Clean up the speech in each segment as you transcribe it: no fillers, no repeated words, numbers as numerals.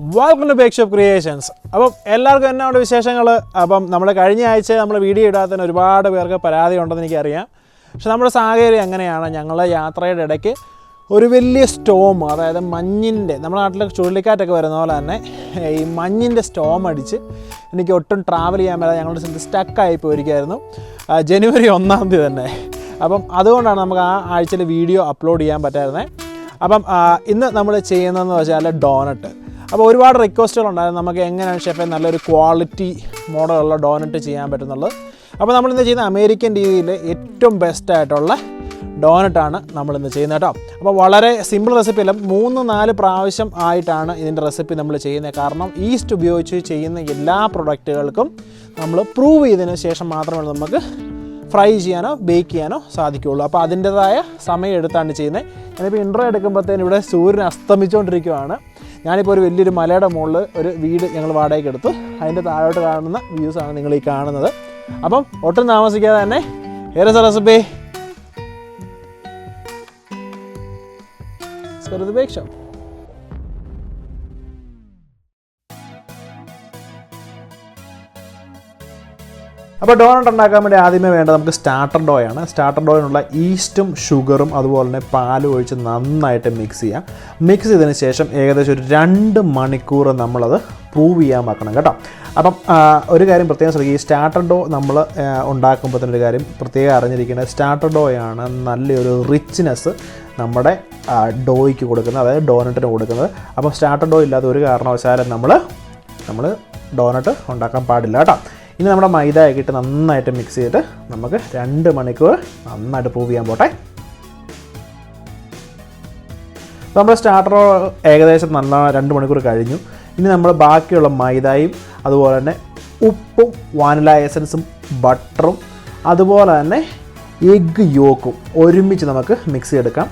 Welcome to Bake Shop Creations. അപ്പോൾ എല്ലാവർക്കും എന്നാണ് വിശേഷങ്ങൾ? അപ്പം നമ്മൾ കഴിഞ്ഞ ആഴ്ച നമ്മൾ വീഡിയോ ഇടാത്തതിന് ഒരുപാട് പേർക്ക് പരാതി ഉണ്ടെന്ന് എനിക്കറിയാം. പക്ഷെ നമ്മുടെ സാഹചര്യം എങ്ങനെയാണ്? ഞങ്ങൾ യാത്രയുടെ ഇടയ്ക്ക് ഒരു വലിയ സ്റ്റോം, അതായത് മഞ്ഞിൻ്റെ, നമ്മുടെ നാട്ടിൽ ചുഴലിക്കാറ്റൊക്കെ വരുന്ന പോലെ തന്നെ ഈ മഞ്ഞിൻ്റെ സ്റ്റോം അടിച്ച് എനിക്ക് ഒട്ടും ട്രാവൽ ചെയ്യാൻ പറ്റാതെ ഞങ്ങളുടെ സ്ഥലത്ത് സ്റ്റക്കായി പോയിരിക്കുമായിരുന്നു. ജനുവരി 1-ാം തീയതി തന്നെ. അപ്പം അതുകൊണ്ടാണ് നമുക്ക് ആ ആഴ്ചയിൽ വീഡിയോ അപ്ലോഡ് ചെയ്യാൻ പറ്റായിരുന്നത്. അപ്പം ഇന്ന് നമ്മൾ ചെയ്യുന്നതെന്ന് വെച്ചാൽ ഡോനട്ട്. അപ്പോൾ ഒരുപാട് റിക്വസ്റ്റുകളുണ്ടായിരുന്നു നമുക്ക് എങ്ങനെയാണ് ഷെഫെ നല്ലൊരു ക്വാളിറ്റി മോഡലുള്ള ഡോനറ്റ് ചെയ്യാൻ പറ്റുന്നുള്ളത്. അപ്പോൾ നമ്മളിന്ന് ചെയ്യുന്ന അമേരിക്കൻ രീതിയിൽ ഏറ്റവും ബെസ്റ്റായിട്ടുള്ള ഡോനറ്റാണ് നമ്മളിന്ന് ചെയ്യുന്നത് കേട്ടോ. അപ്പോൾ വളരെ സിമ്പിൾ റെസിപ്പി അല്ല, 3-4 പ്രാവശ്യം ആയിട്ടാണ് ഇതിൻ്റെ റെസിപ്പി നമ്മൾ ചെയ്യുന്നത്. കാരണം ഈസ്റ്റ് ഉപയോഗിച്ച് ചെയ്യുന്ന എല്ലാ പ്രൊഡക്റ്റുകൾക്കും നമ്മൾ പ്രൂവ് ചെയ്തതിന് ശേഷം മാത്രമേ നമുക്ക് ഫ്രൈ ചെയ്യാനോ ബേക്ക് ചെയ്യാനോ സാധിക്കുകയുള്ളൂ. അപ്പോൾ അതിൻ്റേതായ സമയം എടുത്താണ് ചെയ്യുന്നത്. ഞാനിപ്പോൾ ഇൻട്രോ എടുക്കുമ്പോഴത്തേനും ഇവിടെ സൂര്യൻ അസ്തമിച്ചുകൊണ്ടിരിക്കുകയാണ്. ഞാനിപ്പോൾ ഒരു വലിയൊരു മലയുടെ മുകളിൽ ഒരു വീട് ഞങ്ങൾ വാടകയ്ക്ക് എടുത്തു. അതിൻ്റെ താഴോട്ട് കാണുന്ന വ്യൂസാണ് നിങ്ങൾ ഈ കാണുന്നത്. അപ്പം ഒട്ടും താമസിക്കാതെ തന്നെ here is a recipe. Let's go to the bake shop. അപ്പോൾ ഡോനട്ട് ഉണ്ടാക്കാൻ വേണ്ടി ആദ്യമേ വേണ്ടത് നമുക്ക് സ്റ്റാർട്ടർ ഡോയാണ്. സ്റ്റാർട്ടർ ഡോയിനുള്ള ഈസ്റ്റും ഷുഗറും അതുപോലെ തന്നെ പാലും ഒഴിച്ച് നന്നായിട്ട് മിക്സ് ചെയ്യാം. മിക്സ് ചെയ്തതിന് ശേഷം ഏകദേശം ഒരു 2 മണിക്കൂർ നമ്മളത് പ്രൂവ് ചെയ്യാൻ വെക്കണം കേട്ടോ. അപ്പം ഒരു കാര്യം പ്രത്യേകം ശ്രദ്ധിക്കുക, ഈ സ്റ്റാർട്ടർ ഡോ നമ്മൾ ഉണ്ടാക്കുമ്പോൾ തന്നെ ഒരു കാര്യം പ്രത്യേകം അറിഞ്ഞിരിക്കുന്നത്, സ്റ്റാർട്ടർ ഡോയാണ് നല്ലൊരു റിച്ച്നെസ് നമ്മുടെ ഡോയ്ക്ക് കൊടുക്കുന്നത്, അതായത് ഡോനറ്റിന് കൊടുക്കുന്നത്. അപ്പോൾ സ്റ്റാർട്ടർ ഡോ ഇല്ലാതെ ഒരു കാരണവശാലും നമ്മൾ ഡോനട്ട് ഉണ്ടാക്കാൻ പാടില്ല കേട്ടോ. ഇനി നമ്മുടെ മൈദ ആക്കിയിട്ട് നന്നായിട്ട് മിക്സ് ചെയ്തിട്ട് നമുക്ക് 2 മണിക്കൂർ നന്നായിട്ട് പ്രൂവ് ചെയ്യാൻ പോട്ടെ. അപ്പോൾ നമ്മുടെ സ്റ്റാർട്ടർ ഏകദേശം നല്ല 2 മണിക്കൂർ കഴിഞ്ഞു. ഇനി നമ്മൾ ബാക്കിയുള്ള മൈദയും അതുപോലെ തന്നെ ഉപ്പും വാനില എസൻസും ബട്ടറും അതുപോലെ തന്നെ എഗ്ഗ് യോക്കും ഒരുമിച്ച് നമുക്ക് മിക്സ് ചെയ്തെടുക്കാം.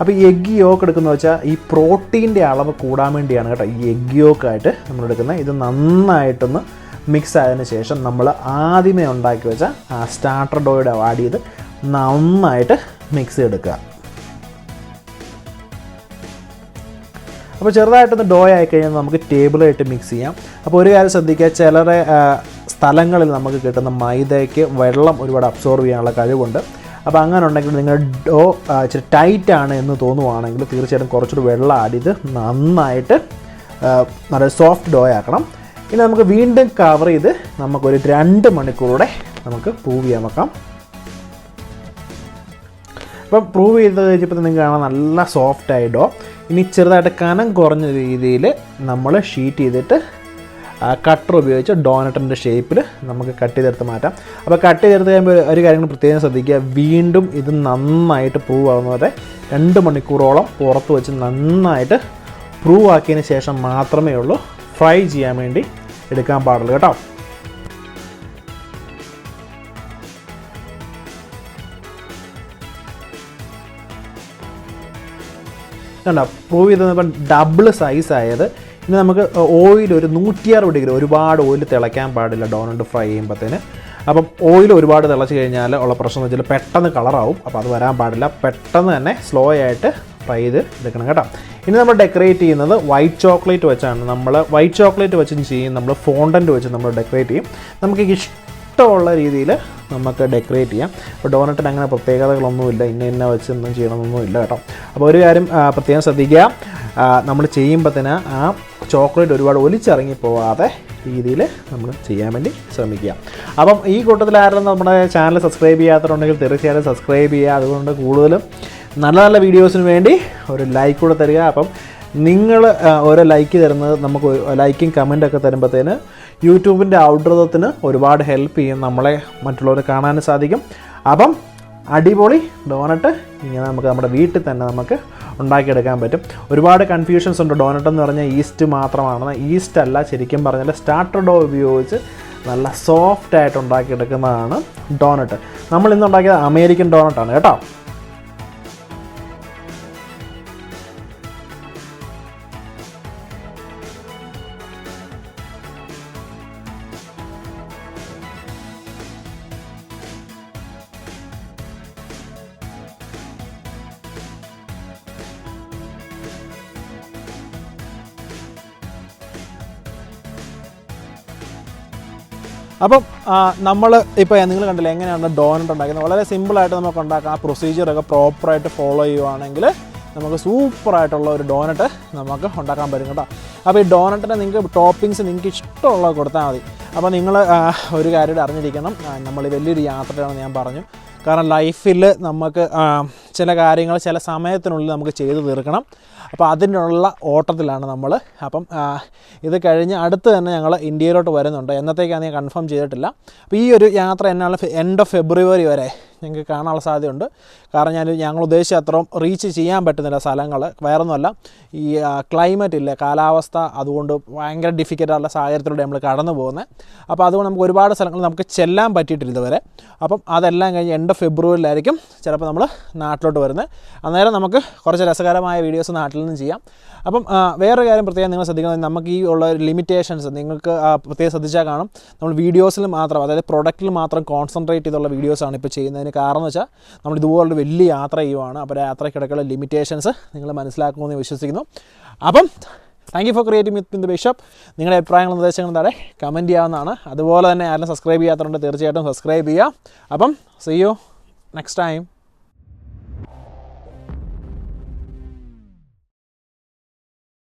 അപ്പോൾ ഈ എഗ്ഗ് യോക്ക് എടുക്കുന്നത് വെച്ചാൽ ഈ പ്രോട്ടീൻ്റെ അളവ് കൂടാൻ വേണ്ടിയാണ് കേട്ടോ ഈ എഗ്ഗ് യോക്കായിട്ട് നമ്മൾ എടുക്കുന്നത്. ഇത് നന്നായിട്ടൊന്ന് മിക്സ് ആയതിനു ശേഷം നമ്മൾ ആദ്യമേ ഉണ്ടാക്കി വെച്ച ആ സ്റ്റാർട്ടർ ഡോയുടെ ആഡ് ചെയ്ത് നന്നായിട്ട് മിക്സ് ചെയ്തെടുക്കുക. അപ്പോൾ ചെറുതായിട്ടൊന്ന് ഡോ ആയിക്കഴിഞ്ഞാൽ നമുക്ക് ടേബിളായിട്ട് മിക്സ് ചെയ്യാം. അപ്പോൾ ഒരു കാര്യം ശ്രദ്ധിക്കുക, ചിലരെ സ്ഥലങ്ങളിൽ നമുക്ക് കിട്ടുന്ന മൈദയ്ക്ക് വെള്ളം ഒരുപാട് അബ്സോർവ് ചെയ്യാനുള്ള കഴിവുണ്ട്. അപ്പോൾ അങ്ങനെ ഉണ്ടെങ്കിൽ നിങ്ങൾ ഡോ ഇച്ചിരി ടൈറ്റാണ് എന്ന് തോന്നുവാണെങ്കിൽ തീർച്ചയായിട്ടും കുറച്ചുകൂടി വെള്ളം ആഡ് ചെയ്ത് നന്നായിട്ട് നല്ല സോഫ്റ്റ് ഡോ ആക്കണം. ഇനി നമുക്ക് വീണ്ടും കവർ ചെയ്ത് നമുക്കൊരു 2 മണിക്കൂറൂടെ നമുക്ക് പ്രൂവ് ചെയ്യാൻ വെക്കാം. അപ്പം പ്രൂവ് ചെയ്ത് കഴിഞ്ഞപ്പോൾ നിങ്ങൾക്ക് കാണാൻ നല്ല സോഫ്റ്റായി ഡോ. ഇനി ചെറുതായിട്ട് കനം കുറഞ്ഞ രീതിയിൽ നമ്മൾ ഷീറ്റ് ചെയ്തിട്ട് കട്ടർ ഉപയോഗിച്ച് ഡോനറ്റിൻ്റെ ഷേപ്പിൽ നമുക്ക് കട്ട് ചെയ്തെടുത്ത് മാറ്റാം. അപ്പോൾ കട്ട് ചെയ്തെടുത്ത് കഴിയുമ്പോൾ ഒരു കാര്യങ്ങൾ പ്രത്യേകം ശ്രദ്ധിക്കുക, വീണ്ടും ഇത് നന്നായിട്ട് പ്രൂവ് ആകുന്നവരെ 2 മണിക്കൂറോളം പുറത്ത് വെച്ച് നന്നായിട്ട് പ്രൂവ് ആക്കിയതിന് ശേഷം മാത്രമേ ഉള്ളൂ ഫ്രൈ ചെയ്യാൻ വേണ്ടി എടുക്കാൻ പാടുള്ളൂ കേട്ടോ. കണ്ടോ, പ്രൂവ് ചെയ്തപ്പം ഡബിൾ സൈസ് ആയത്. ഇനി നമുക്ക് ഓയിൽ ഒരു 160 ഡിഗ്രി, ഒരുപാട് ഓയിൽ തിളയ്ക്കാൻ പാടില്ല ഡോനട്ട് ഫ്രൈ ചെയ്യുമ്പോഴത്തേന്. അപ്പം ഓയിൽ ഒരുപാട് തിളച്ച് കഴിഞ്ഞാൽ ഉള്ള പ്രശ്നം എന്ന് വെച്ചാൽ പെട്ടെന്ന് കളറാവും. അപ്പോൾ അത് വരാൻ പാടില്ല. പെട്ടെന്ന് തന്നെ സ്ലോ ആയിട്ട് ഫ്രൈ ചെയ്ത് എടുക്കണം കേട്ടോ. ഇനി നമ്മൾ ഡെക്കറേറ്റ് ചെയ്യുന്നത് വൈറ്റ് ചോക്ലേറ്റ് വെച്ചാണ്. നമ്മൾ വൈറ്റ് ചോക്ലേറ്റ് വെച്ചും ചെയ്യും, നമ്മൾ ഫോണ്ടൻറ്റ് വെച്ച് നമ്മൾ ഡെക്കറേറ്റ് ചെയ്യും. നമുക്ക് ഇഷ്ടമുള്ള രീതിയിൽ നമുക്ക് ഡെക്കറേറ്റ് ചെയ്യാം. അപ്പോൾ ഡോനറ്റിന് അങ്ങനെ പ്രത്യേകതകളൊന്നുമില്ല, ഇന്ന വെച്ചൊന്നും ചെയ്യണമെന്നൊന്നുമില്ല കേട്ടോ. അപ്പോൾ ഒരു കാര്യം പ്രത്യേകം ശ്രദ്ധിക്കുക, നമ്മൾ ചെയ്യുമ്പോൾ തന്നെ ആ ചോക്ലേറ്റ് ഒരുപാട് ഒലിച്ചിറങ്ങി പോകാതെ രീതിയിൽ നമ്മൾ ചെയ്യാൻ വേണ്ടി ശ്രമിക്കുക. അപ്പം ഈ കൂട്ടത്തിൽ ആരും നമ്മുടെ ചാനൽ സബ്സ്ക്രൈബ് ചെയ്യാത്തതുണ്ടെങ്കിൽ തീർച്ചയായിട്ടും സബ്സ്ക്രൈബ് ചെയ്യുക. അതുകൊണ്ട് കൂടുതലും നല്ല നല്ല വീഡിയോസിന് വേണ്ടി ഒരു ലൈക്ക് കൂടെ തരിക. അപ്പം നിങ്ങൾ ഓരോ ലൈക്ക് തരുന്നത്, നമുക്ക് ലൈക്കും കമൻറ്റൊക്കെ തരുമ്പോഴത്തേന് യൂട്യൂബിൻ്റെ ഔട്ട്ഡോത്തിന് ഒരുപാട് ഹെൽപ്പ് ചെയ്യും, നമ്മളെ മറ്റുള്ളവരെ കാണാനും സാധിക്കും. അപ്പം അടിപൊളി ഡോനട്ട് ഇങ്ങനെ നമുക്ക് നമ്മുടെ വീട്ടിൽ തന്നെ നമുക്ക് ഉണ്ടാക്കിയെടുക്കാൻ പറ്റും. ഒരുപാട് കൺഫ്യൂഷൻസ് ഉണ്ട്. ഡോനട്ട് എന്ന് പറഞ്ഞാൽ ഈസ്റ്റ് മാത്രമാണ്. ഈസ്റ്റ് അല്ല, ശരിക്കും പറഞ്ഞാൽ സ്റ്റാർട്ടർ ഡോ ഉപയോഗിച്ച് നല്ല സോഫ്റ്റായിട്ട് ഉണ്ടാക്കിയെടുക്കുന്നതാണ് ഡോനട്ട്. നമ്മൾ ഇന്ന് ഉണ്ടാക്കിയത് അമേരിക്കൻ ഡോനട്ടാണ് കേട്ടോ. അപ്പം നമ്മൾ ഇപ്പോൾ നിങ്ങൾ കണ്ടില്ല എങ്ങനെയാണ് ഡോനറ്റ് ഉണ്ടാക്കുന്നത്. വളരെ സിമ്പിളായിട്ട് നമുക്ക് ഉണ്ടാക്കാം. ആ പ്രൊസീജിയറൊക്കെ പ്രോപ്പറായിട്ട് ഫോളോ ചെയ്യുവാണെങ്കിൽ നമുക്ക് സൂപ്പറായിട്ടുള്ള ഒരു ഡോനറ്റ് നമുക്ക് ഉണ്ടാക്കാൻ പറ്റും കേട്ടോ. അപ്പോൾ ഈ ഡോനറ്റിന് നിങ്ങൾക്ക് ടോപ്പിങ്സ് നിങ്ങൾക്ക് ഇഷ്ടമുള്ളത് കൊടുത്താൽ മതി. അപ്പോൾ നിങ്ങൾ ഒരു കാര്യം അറിഞ്ഞിരിക്കണം, നമ്മൾ വലിയൊരു യാത്രയാണെന്ന് ഞാൻ പറഞ്ഞു. കാരണം ലൈഫിൽ നമുക്ക് ചില കാര്യങ്ങൾ ചില സമയത്തിനുള്ളിൽ നമുക്ക് ചെയ്തു തീർക്കണം. അപ്പോൾ അതിനുള്ള ഓട്ടത്തിലാണ് നമ്മൾ. അപ്പം ഇത് കഴിഞ്ഞ് അടുത്ത് തന്നെ ഞങ്ങൾ ഇന്ത്യയിലോട്ട് വരുന്നുണ്ട്. എന്നത്തേക്കാണ് ഞാൻ കൺഫേം ചെയ്തിട്ടില്ല. അപ്പോൾ ഈ ഒരു യാത്ര എന്നാണ് എൻഡ് ഓഫ് ഫെബ്രുവരി വരെ ഞങ്ങൾക്ക് കാണാനുള്ള സാധ്യതയുണ്ട്. കാരണം ഞങ്ങൾ ഉദ്ദേശിച്ച അത്രയും റീച്ച് ചെയ്യാൻ പറ്റുന്നില്ല സ്ഥലങ്ങൾ. വേറൊന്നുമല്ല, ഈ ക്ലൈമറ്റ് ഇല്ലേ, കാലാവസ്ഥ, അതുകൊണ്ട് ഭയങ്കര ഡിഫിക്കൽട്ടായിട്ടുള്ള സാഹചര്യത്തിലൂടെ നമ്മൾ കടന്നു പോകുന്നത്. അപ്പോൾ അതുകൊണ്ട് നമുക്ക് ഒരുപാട് സ്ഥലങ്ങൾ നമുക്ക് ചെല്ലാൻ പറ്റിയിട്ടില്ല ഇതുവരെ. അപ്പം അതെല്ലാം കഴിഞ്ഞ് എൻഡ് ഓഫ് ഫെബ്രുവരിയിലായിരിക്കും ചിലപ്പോൾ നമ്മൾ നാട്ടിലോട്ട് വരുന്നത്. അന്നേരം നമുക്ക് കുറച്ച് രസകരമായ വീഡിയോസ് നാട്ടിൽ നിന്ന് ചെയ്യാം. അപ്പം വേറൊരു കാര്യം പ്രത്യേകം നിങ്ങൾ ശ്രദ്ധിക്കുന്നത്, നമുക്ക് ഈ ഉള്ള ലിമിറ്റേഷൻസ് നിങ്ങൾക്ക് പ്രത്യേകം ശ്രദ്ധിച്ചാൽ കാണും. നമ്മൾ വീഡിയോസിൽ മാത്രം, അതായത് പ്രൊഡക്റ്റിൽ മാത്രം കോൺസെൻട്രേറ്റ് ചെയ്തുള്ള വീഡിയോസാണ് ഇപ്പോൾ ചെയ്യുന്നതിന് കാരണം എന്ന് വെച്ചാൽ നമ്മൾ ഇതുപോലൊരു വലിയ യാത്ര ചെയ്യുവാണ്. അപ്പോൾ യാത്രയ്ക്കിടയ്ക്കുള്ള ലിമിറ്റേഷൻസ് നിങ്ങൾ മനസ്സിലാക്കുമെന്ന് വിശ്വസിക്കുന്നു. അപ്പം thank you for creating with the bishop. നിങ്ങളുടെ അഭിപ്രായങ്ങളും നിർദ്ദേശങ്ങളും താഴെ കമൻറ്റ് ചെയ്യാവുന്നതാണ്. അതുപോലെ തന്നെ ആരെങ്കിലും സബ്സ്ക്രൈബ് ചെയ്യാത്തതുകൊണ്ട് തീർച്ചയായിട്ടും സബ്സ്ക്രൈബ് ചെയ്യുക. അപ്പം സീ യു നെക്സ്റ്റ് ടൈം.